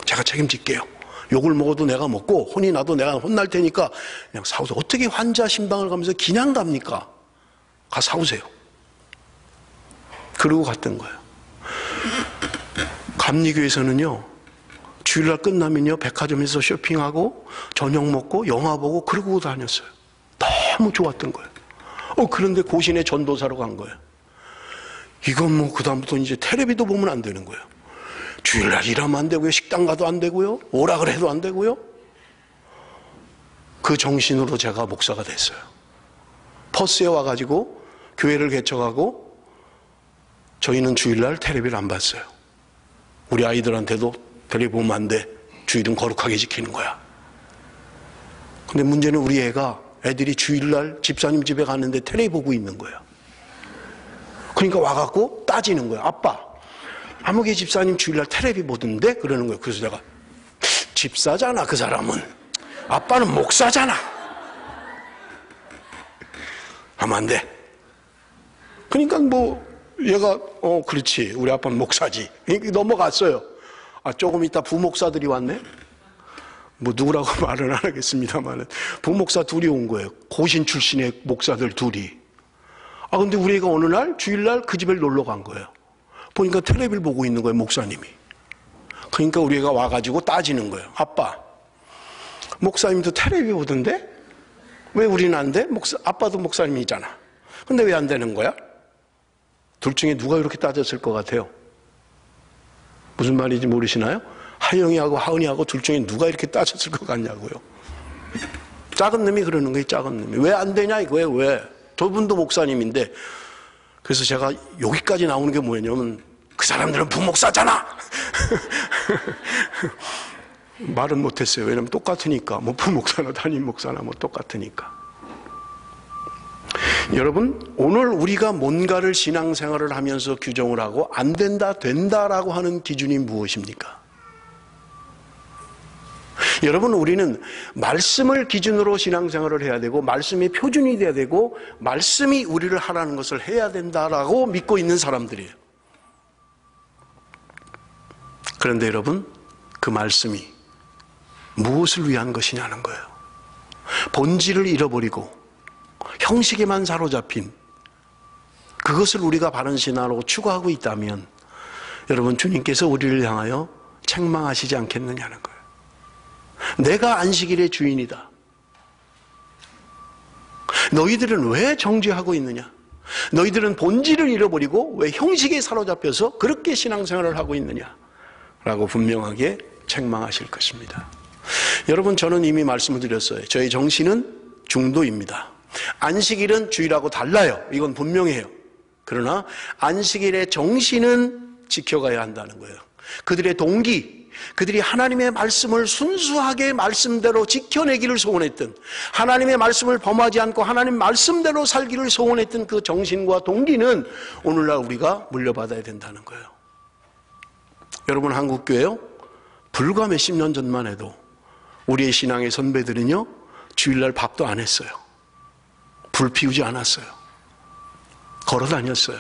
제가 책임질게요. 욕을 먹어도 내가 먹고 혼이 나도 내가 혼날 테니까 그냥 사오세요. 어떻게 환자 신방을 가면서 그냥 갑니까? 가 사오세요. 그러고 갔던 거예요. 감리교에서는요, 주일날 끝나면요, 백화점에서 쇼핑하고 저녁 먹고 영화 보고 그러고 다녔어요. 너무 좋았던 거예요. 그런데 고신의 전도사로 간 거예요. 이건 뭐 그다음부터 이제 텔레비도 보면 안 되는 거예요. 주일날 일하면 안 되고요. 식당 가도 안 되고요. 오락을 해도 안 되고요. 그 정신으로 제가 목사가 됐어요. 퍼스에 와가지고 교회를 개척하고 저희는 주일날 텔레비를 안 봤어요. 우리 아이들한테도 텔레비 보면 안 돼. 주일은 거룩하게 지키는 거야. 근데 문제는 우리 애들이 주일날 집사님 집에 갔는데 텔레비 보고 있는 거예요. 그러니까 와갖고 따지는 거예요. 아빠, 아무개 집사님 주일날 텔레비 보던데? 그러는 거예요. 그래서 내가, 집사잖아 그 사람은. 아빠는 목사잖아. 하면 안 돼. 그러니까 뭐 얘가 그렇지, 우리 아빠는 목사지. 넘어갔어요. 조금 있다 부목사들이 왔네. 뭐 누구라고 말은 안 하겠습니다만은 부목사 둘이 온 거예요. 고신 출신의 목사들 둘이. 근데 우리 애가 어느 날 주일날 그 집에 놀러 간 거예요. 보니까 텔레비를 보고 있는 거예요, 목사님이. 그러니까 우리 애가 와가지고 따지는 거예요. 아빠, 목사님도 텔레비 보던데? 왜 우리는 안 돼? 아빠도 목사님이잖아. 근데 왜 안 되는 거야? 둘 중에 누가 이렇게 따졌을 것 같아요? 무슨 말인지 모르시나요? 하영이하고 하은이하고 둘 중에 누가 이렇게 따졌을 것 같냐고요. 작은 놈이 그러는 거예요. 작은 놈이. 왜 안 되냐 이거예요. 왜? 저분도 목사님인데. 그래서 제가 여기까지 나오는 게 뭐냐면, 그 사람들은 부목사잖아. 말은 못했어요. 왜냐면 똑같으니까. 뭐 부목사나 담임 목사나 뭐 똑같으니까. 여러분, 오늘 우리가 뭔가를 신앙생활을 하면서 규정을 하고 안 된다, 된다라고 하는 기준이 무엇입니까? 여러분, 우리는 말씀을 기준으로 신앙생활을 해야 되고, 말씀이 표준이 돼야 되고, 말씀이 우리를 하라는 것을 해야 된다라고 믿고 있는 사람들이에요. 그런데 여러분, 그 말씀이 무엇을 위한 것이냐는 거예요. 본질을 잃어버리고 형식에만 사로잡힌 그것을 우리가 바른 신앙으로 추구하고 있다면, 여러분, 주님께서 우리를 향하여 책망하시지 않겠느냐는 거예요. 내가 안식일의 주인이다. 너희들은 왜 정죄하고 있느냐? 너희들은 본질을 잃어버리고 왜 형식에 사로잡혀서 그렇게 신앙생활을 하고 있느냐? 라고 분명하게 책망하실 것입니다. 여러분, 저는 이미 말씀을 드렸어요. 저의 정신은 중도입니다. 안식일은 주일하고 달라요. 이건 분명해요. 그러나 안식일의 정신은 지켜가야 한다는 거예요. 그들의 동기, 그들이 하나님의 말씀을 순수하게 말씀대로 지켜내기를 소원했던, 하나님의 말씀을 범하지 않고 하나님 말씀대로 살기를 소원했던 그 정신과 동기는 오늘날 우리가 물려받아야 된다는 거예요. 여러분, 한국교회요, 불과 몇십 년 전만 해도 우리의 신앙의 선배들은요, 주일날 밥도 안 했어요. 불 피우지 않았어요. 걸어 다녔어요.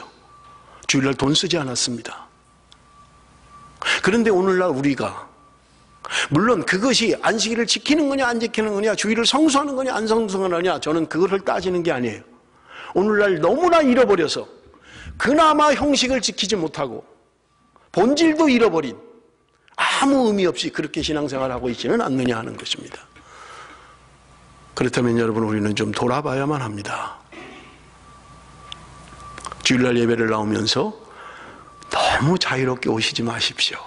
주일날 돈 쓰지 않았습니다. 그런데 오늘날 우리가, 물론 그것이 안식일을 지키는 거냐 안 지키는 거냐, 주일을 성수하는 거냐 안 성수하는 거냐, 저는 그것을 따지는 게 아니에요. 오늘날 너무나 잃어버려서 그나마 형식을 지키지 못하고 본질도 잃어버린, 아무 의미 없이 그렇게 신앙생활하고 있지는 않느냐 하는 것입니다. 그렇다면 여러분, 우리는 좀 돌아봐야만 합니다. 주일날 예배를 나오면서 너무 자유롭게 오시지 마십시오.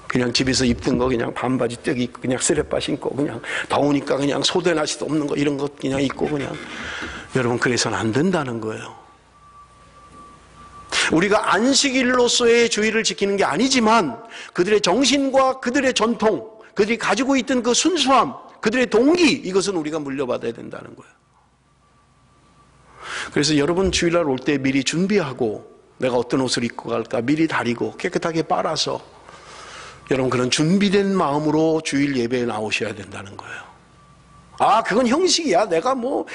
그냥 집에서 입던 거 그냥 반바지 떼기 입고 그냥 쓰레빠 신고 그냥 더우니까 그냥 소대나시도 없는 거 이런 거 그냥 입고 그냥, 여러분, 그래서는 안 된다는 거예요. 우리가 안식일로서의 주의를 지키는 게 아니지만 그들의 정신과 그들의 전통, 그들이 가지고 있던 그 순수함, 그들의 동기, 이것은 우리가 물려받아야 된다는 거예요. 그래서 여러분, 주일날 올 때 미리 준비하고, 내가 어떤 옷을 입고 갈까 미리 다리고 깨끗하게 빨아서, 여러분, 그런 준비된 마음으로 주일 예배에 나오셔야 된다는 거예요. 아, 그건 형식이야. 내가 뭐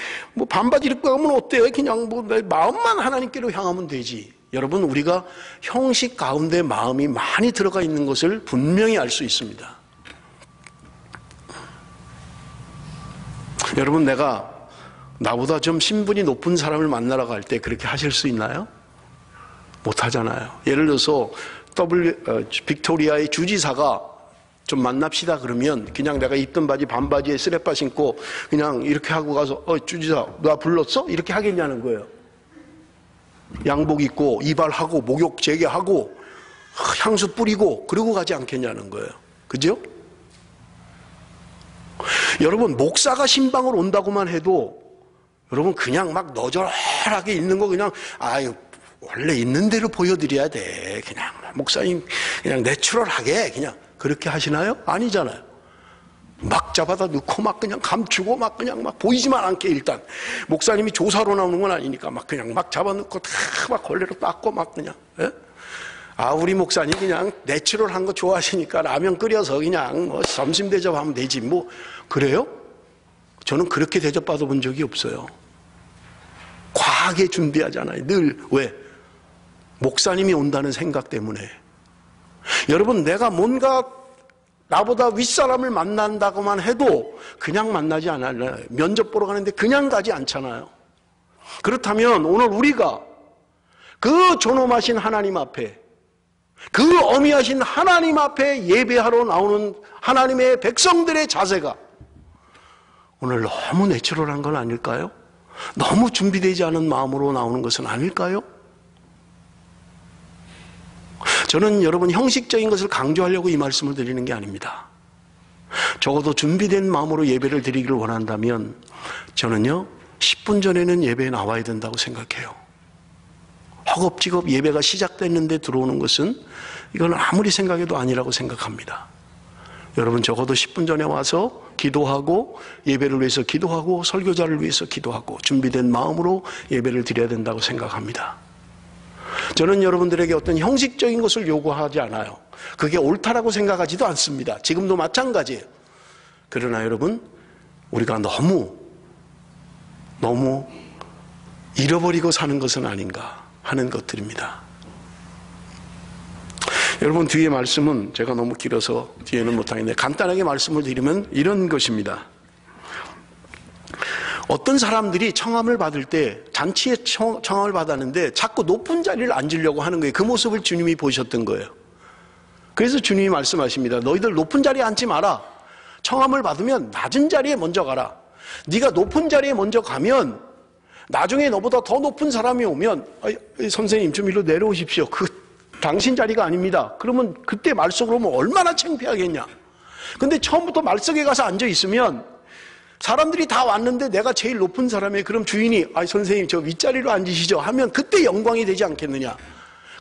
반바지 입고 가면 어때요? 그냥 내 마음만 하나님께로 향하면 되지. 여러분, 우리가 형식 가운데 마음이 많이 들어가 있는 것을 분명히 알 수 있습니다. 여러분, 내가 나보다 좀 신분이 높은 사람을 만나러 갈 때 그렇게 하실 수 있나요? 못 하잖아요. 예를 들어서 빅토리아의 주지사가 좀 만납시다 그러면 그냥 내가 입던 바지 반바지에 쓰레빠 신고 그냥 이렇게 하고 가서 주지사 나 불렀어? 이렇게 하겠냐는 거예요. 양복 입고 이발하고 목욕 재개하고 향수 뿌리고 그러고 가지 않겠냐는 거예요. 그죠? 여러분, 목사가 신방을 온다고만 해도 여러분 그냥 막 너절하게 있는 거 그냥 원래 있는 대로 보여드려야 돼. 그냥 목사님 그냥 내추럴하게 그냥 그렇게 하시나요? 아니잖아요. 막 잡아다 넣고 막 그냥 감추고 막 그냥 막 보이지만 않게, 일단 목사님이 조사로 나오는 건 아니니까 막 그냥 막 잡아놓고 다 막 걸레로 닦고 막 그냥, 예? 우리 목사님 그냥 내추럴한 거 좋아하시니까 라면 끓여서 그냥 뭐 점심 대접하면 되지 뭐. 그래요? 저는 그렇게 대접받아 본 적이 없어요. 과하게 준비하잖아요. 늘. 왜? 목사님이 온다는 생각 때문에. 여러분, 내가 뭔가 나보다 윗사람을 만난다고만 해도 그냥 만나지 않아요. 면접 보러 가는데 그냥 가지 않잖아요. 그렇다면 오늘 우리가 그 존엄하신 하나님 앞에, 그 어미하신 하나님 앞에 예배하러 나오는 하나님의 백성들의 자세가 오늘 너무 내추럴한 건 아닐까요? 너무 준비되지 않은 마음으로 나오는 것은 아닐까요? 저는 여러분, 형식적인 것을 강조하려고 이 말씀을 드리는 게 아닙니다. 적어도 준비된 마음으로 예배를 드리기를 원한다면 저는요, 10분 전에는 예배에 나와야 된다고 생각해요. 허겁지겁 예배가 시작됐는데 들어오는 것은, 이건 아무리 생각해도 아니라고 생각합니다. 여러분, 적어도 10분 전에 와서 기도하고, 예배를 위해서 기도하고, 설교자를 위해서 기도하고, 준비된 마음으로 예배를 드려야 된다고 생각합니다. 저는 여러분들에게 어떤 형식적인 것을 요구하지 않아요. 그게 옳다라고 생각하지도 않습니다. 지금도 마찬가지예요. 그러나 여러분, 우리가 너무 잃어버리고 사는 것은 아닌가 하는 것들입니다. 여러분, 뒤에 말씀은 제가 너무 길어서 뒤에는 못하겠는데 간단하게 말씀을 드리면 이런 것입니다. 어떤 사람들이 청함을 받을 때, 잔치에 청함을 받았는데 자꾸 높은 자리를 앉으려고 하는 거예요. 그 모습을 주님이 보셨던 거예요. 그래서 주님이 말씀하십니다. 너희들 높은 자리에 앉지 마라. 청함을 받으면 낮은 자리에 먼저 가라. 네가 높은 자리에 먼저 가면 나중에 너보다 더 높은 사람이 오면 선생님 좀 일로 내려오십시오. 당신 자리가 아닙니다. 그러면 그때 말석으로 오면 얼마나 창피하겠냐. 근데 처음부터 말석에 가서 앉아 있으면 사람들이 다 왔는데 내가 제일 높은 사람이에요. 그럼 주인이 선생님 저 윗자리로 앉으시죠 하면 그때 영광이 되지 않겠느냐.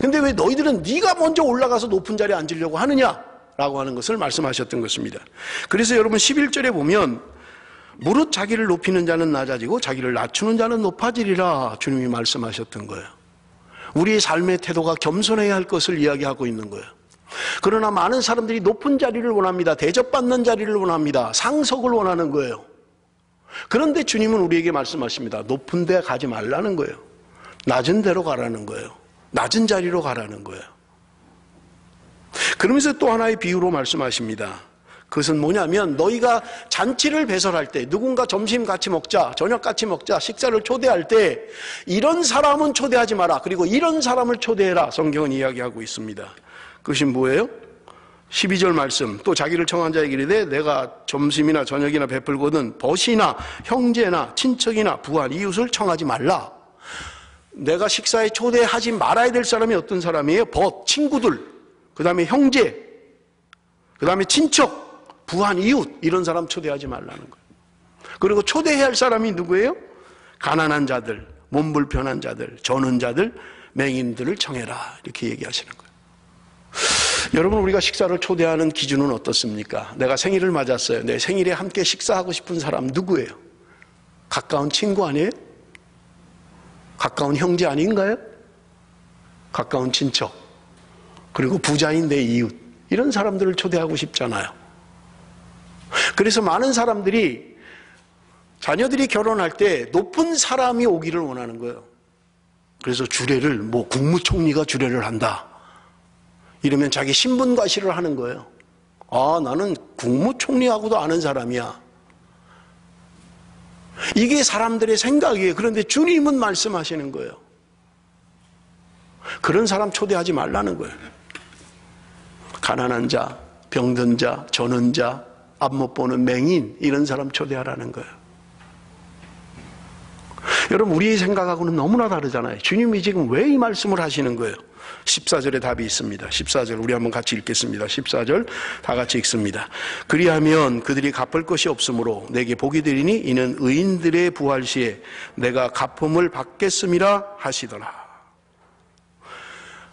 근데 왜 너희들은 네가 먼저 올라가서 높은 자리에 앉으려고 하느냐라고 하는 것을 말씀하셨던 것입니다. 그래서 여러분 11절에 보면 무릇 자기를 높이는 자는 낮아지고 자기를 낮추는 자는 높아지리라 주님이 말씀하셨던 거예요. 우리의 삶의 태도가 겸손해야 할 것을 이야기하고 있는 거예요. 그러나 많은 사람들이 높은 자리를 원합니다. 대접받는 자리를 원합니다. 상석을 원하는 거예요. 그런데 주님은 우리에게 말씀하십니다. 높은 데 가지 말라는 거예요. 낮은 데로 가라는 거예요. 낮은 자리로 가라는 거예요. 그러면서 또 하나의 비유로 말씀하십니다. 그것은 뭐냐면 너희가 잔치를 배설할 때 누군가 점심 같이 먹자, 저녁 같이 먹자, 식사를 초대할 때 이런 사람은 초대하지 마라. 그리고 이런 사람을 초대해라. 성경은 이야기하고 있습니다. 그것이 뭐예요? 12절 말씀. 또 자기를 청한 자에게 이르되 내가 점심이나 저녁이나 베풀거든 벗이나 형제나 친척이나 부한 이웃을 청하지 말라. 내가 식사에 초대하지 말아야 될 사람이 어떤 사람이에요? 벗, 친구들, 그 다음에 형제, 그 다음에 친척, 부한 이웃, 이런 사람 초대하지 말라는 거예요. 그리고 초대해야 할 사람이 누구예요? 가난한 자들, 몸 불편한 자들, 저는 자들, 맹인들을 청해라. 이렇게 얘기하시는 거예요. 여러분, 우리가 식사를 초대하는 기준은 어떻습니까? 내가 생일을 맞았어요. 내 생일에 함께 식사하고 싶은 사람 누구예요? 가까운 친구 아니에요? 가까운 형제 아닌가요? 가까운 친척, 그리고 부자인 내 이웃, 이런 사람들을 초대하고 싶잖아요. 그래서 많은 사람들이 자녀들이 결혼할 때 높은 사람이 오기를 원하는 거예요. 그래서 주례를, 국무총리가 주례를 한다 이러면 자기 신분과시를 하는 거예요. 아, 나는 국무총리하고도 아는 사람이야. 이게 사람들의 생각이에요. 그런데 주님은 말씀하시는 거예요. 그런 사람 초대하지 말라는 거예요. 가난한 자, 병든 자, 저는 자, 앞 못 보는 맹인, 이런 사람 초대하라는 거예요. 여러분, 우리의 생각하고는 너무나 다르잖아요. 주님이 지금 왜 이 말씀을 하시는 거예요? 14절에 답이 있습니다. 14절 우리 한번 같이 읽겠습니다. 14절 다 같이 읽습니다. 그리하면 그들이 갚을 것이 없으므로 내게 복이 되리니 이는 의인들의 부활 시에 내가 갚음을 받겠음이라 하시더라.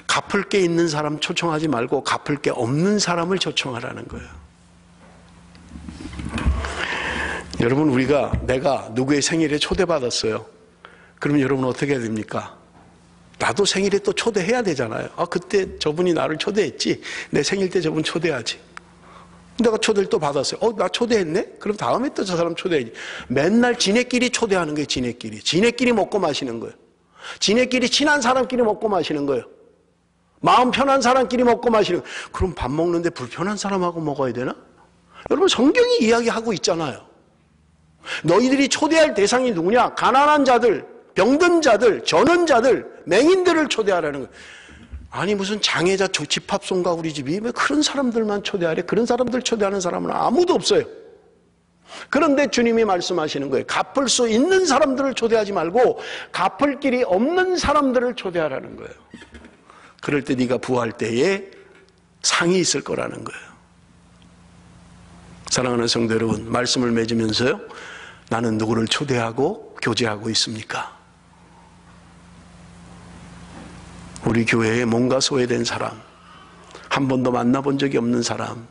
갚을 게 있는 사람 초청하지 말고 갚을 게 없는 사람을 초청하라는 거예요. 여러분, 내가 누구의 생일에 초대받았어요. 그러면 여러분 어떻게 해야 됩니까? 나도 생일에 또 초대해야 되잖아요. 아, 그때 저분이 나를 초대했지. 내 생일 때 저분 초대하지. 내가 초대를 또 받았어요. 나 초대했네? 그럼 다음에 또 저 사람 초대해야지. 맨날 지네끼리 초대하는 거예요. 지네끼리 먹고 마시는 거예요. 지네끼리 친한 사람끼리 먹고 마시는 거예요. 마음 편한 사람끼리 먹고 마시는 거예요. 그럼 밥 먹는데 불편한 사람하고 먹어야 되나? 여러분, 성경이 이야기하고 있잖아요. 너희들이 초대할 대상이 누구냐? 가난한 자들, 병든 자들, 저는 자들, 맹인들을 초대하라는 거예요. 아니, 무슨 장애자 집합송가 우리 집이 왜 그런 사람들만 초대하래? 그런 사람들 초대하는 사람은 아무도 없어요. 그런데 주님이 말씀하시는 거예요. 갚을 수 있는 사람들을 초대하지 말고 갚을 길이 없는 사람들을 초대하라는 거예요. 그럴 때 네가 부활 때에 상이 있을 거라는 거예요. 사랑하는 성도 여러분, 말씀을 맺으면서요, 나는 누구를 초대하고 교제하고 있습니까? 우리 교회에 뭔가 소외된 사람, 한 번도 만나본 적이 없는 사람,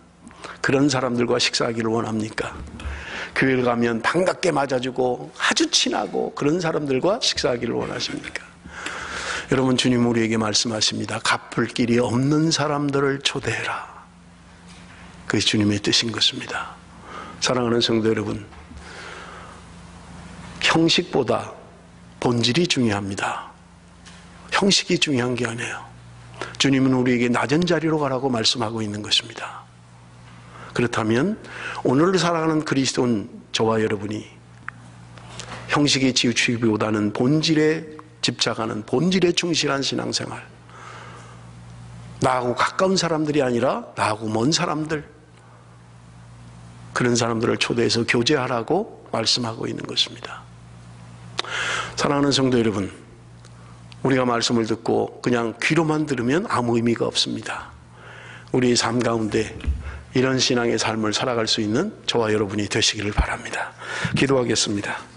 그런 사람들과 식사하기를 원합니까? 교회를 가면 반갑게 맞아주고 아주 친하고 그런 사람들과 식사하기를 원하십니까? 여러분, 주님 우리에게 말씀하십니다. 갚을 길이 없는 사람들을 초대해라. 그것이 주님의 뜻인 것입니다. 사랑하는 성도 여러분, 형식보다 본질이 중요합니다. 형식이 중요한 게 아니에요. 주님은 우리에게 낮은 자리로 가라고 말씀하고 있는 것입니다. 그렇다면 오늘을 살아가는 그리스도인 저와 여러분이 형식에 치우치기보다는 본질에 집착하는, 본질에 충실한 신앙생활, 나하고 가까운 사람들이 아니라 나하고 먼 사람들, 그런 사람들을 초대해서 교제하라고 말씀하고 있는 것입니다. 사랑하는 성도 여러분, 우리가 말씀을 듣고 그냥 귀로만 들으면 아무 의미가 없습니다. 우리의 삶 가운데 이런 신앙의 삶을 살아갈 수 있는 저와 여러분이 되시기를 바랍니다. 기도하겠습니다.